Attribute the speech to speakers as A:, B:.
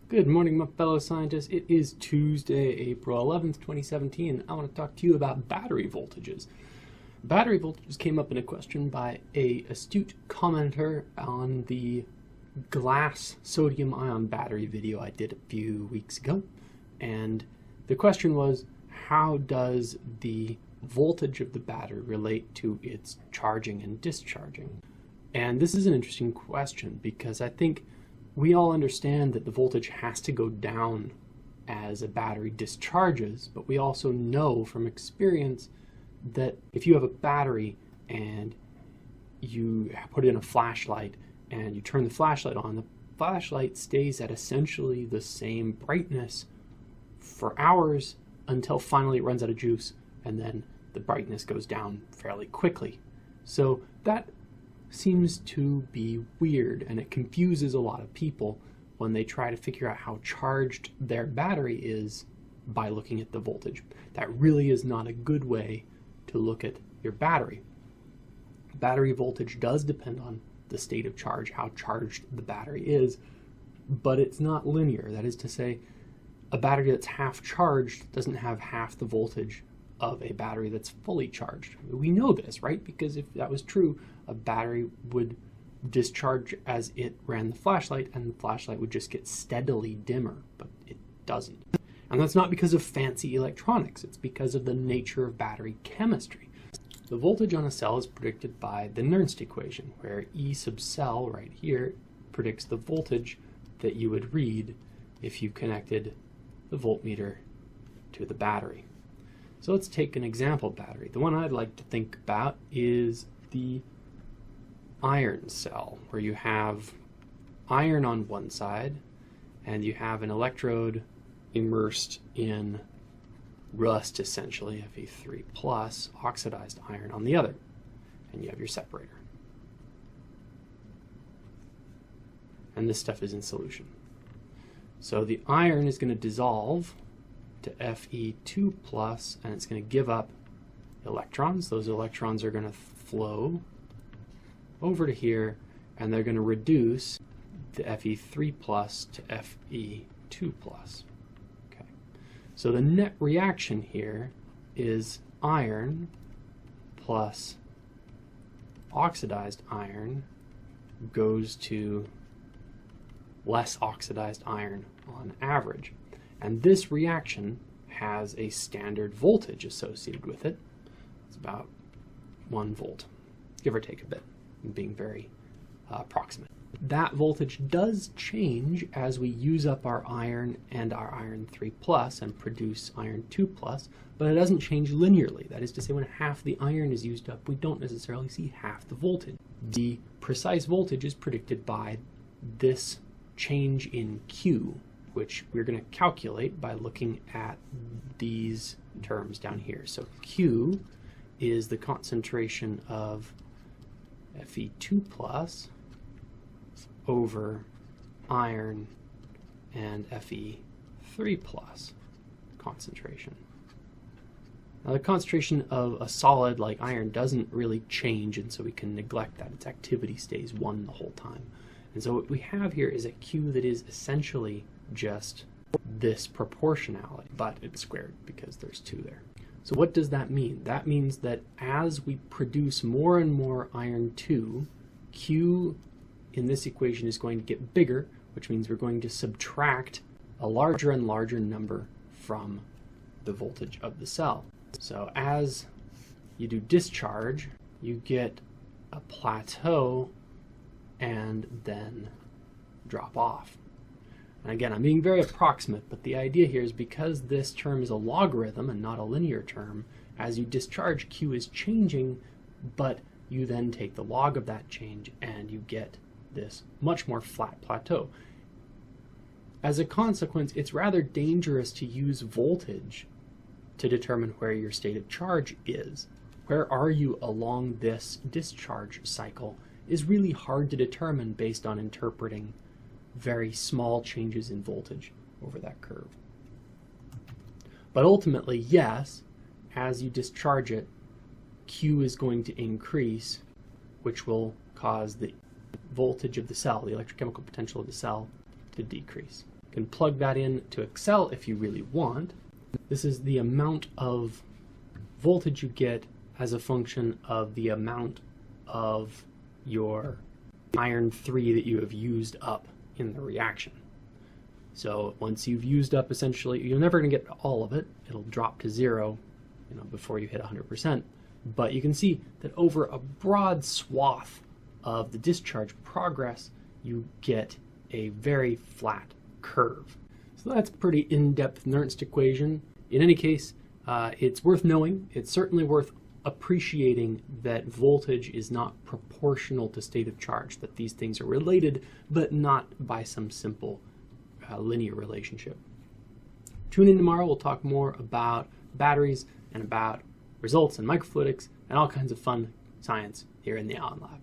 A: Good morning, my fellow scientists. It is Tuesday, April 11th, 2017. I want to talk to you about battery voltages. Battery voltages came up in a question by an astute commenter on the glass sodium-ion battery video I did a few weeks ago. And the question was, how does the voltage of the battery relate to its charging and discharging? And this is an interesting question because I think we all understand that the voltage has to go down as a battery discharges, but we also know from experience that if you have a battery and you put in a flashlight and you turn the flashlight on, the flashlight stays at essentially the same brightness for hours until finally it runs out of juice, and then the brightness goes down fairly quickly. So that seems to be weird, and it confuses a lot of people when they try to figure out how charged their battery is by looking at the voltage. That really is not a good way to look at your battery. Battery voltage does depend on the state of charge, how charged the battery is, but it's not linear. That is to say, a battery that's half charged doesn't have half the voltage of a battery that's fully charged. We know this, right? Because if that was true, a battery would discharge as it ran the flashlight, and the flashlight would just get steadily dimmer, but it doesn't. And that's not because of fancy electronics, it's because of the nature of battery chemistry. The voltage on a cell is predicted by the Nernst equation, where E sub cell right here predicts the voltage that you would read if you connected the voltmeter to the battery. So let's take an example battery. The one I'd like to think about is the iron cell, where you have iron on one side and you have an electrode immersed in rust, essentially, Fe3 plus oxidized iron on the other, and you have your separator. And this stuff is in solution. So the iron is going to dissolve to Fe2 plus, and it's going to give up electrons. Those electrons are going to flow over to here, and they're going to reduce the Fe3 plus to Fe2 plus. Okay. So the net reaction here is iron plus oxidized iron goes to less oxidized iron on average. And this reaction has a standard voltage associated with it. It's about 1 volt, give or take a bit, being very approximate. That voltage does change as we use up our iron and our iron 3 plus and produce iron 2 plus, but it doesn't change linearly. That is to say, when half the iron is used up, we don't necessarily see half the voltage. The precise voltage is predicted by this change in Q, which we're going to calculate by looking at these terms down here. So Q is the concentration of Fe2 plus over iron and Fe3 plus concentration. Now the concentration of a solid like iron doesn't really change, and so we can neglect that. Its activity stays 1 the whole time. And so what we have here is a Q that is essentially just this proportionality, but it's squared because there's 2 there. So what does that mean? That means that as we produce more and more iron 2, Q in this equation is going to get bigger, which means we're going to subtract a larger and larger number from the voltage of the cell. So as you do discharge, you get a plateau and then drop off. And again, I'm being very approximate, but the idea here is because this term is a logarithm and not a linear term, as you discharge, Q is changing, but you then take the log of that change and you get this much more flat plateau. As a consequence, it's rather dangerous to use voltage to determine where your state of charge is. Where are you along this discharge cycle is really hard to determine based on interpreting very small changes in voltage over that curve. But ultimately, yes, as you discharge it, Q is going to increase, which will cause the voltage of the cell, the electrochemical potential of the cell, to decrease. You can plug that in to Excel if you really want. This is the amount of voltage you get as a function of the amount of your iron 3 that you have used up in the reaction. So once you've used up, essentially, you're never going to get all of it. It'll drop to 0, before you hit 100%. But you can see that over a broad swath of the discharge progress, you get a very flat curve. So that's a pretty in-depth Nernst equation. In any case, it's worth knowing. It's certainly worth appreciating that voltage is not proportional to state of charge, that these things are related, but not by some simple linear relationship. Tune in tomorrow. We'll talk more about batteries and about results in microfluidics and all kinds of fun science here in the Allen Lab.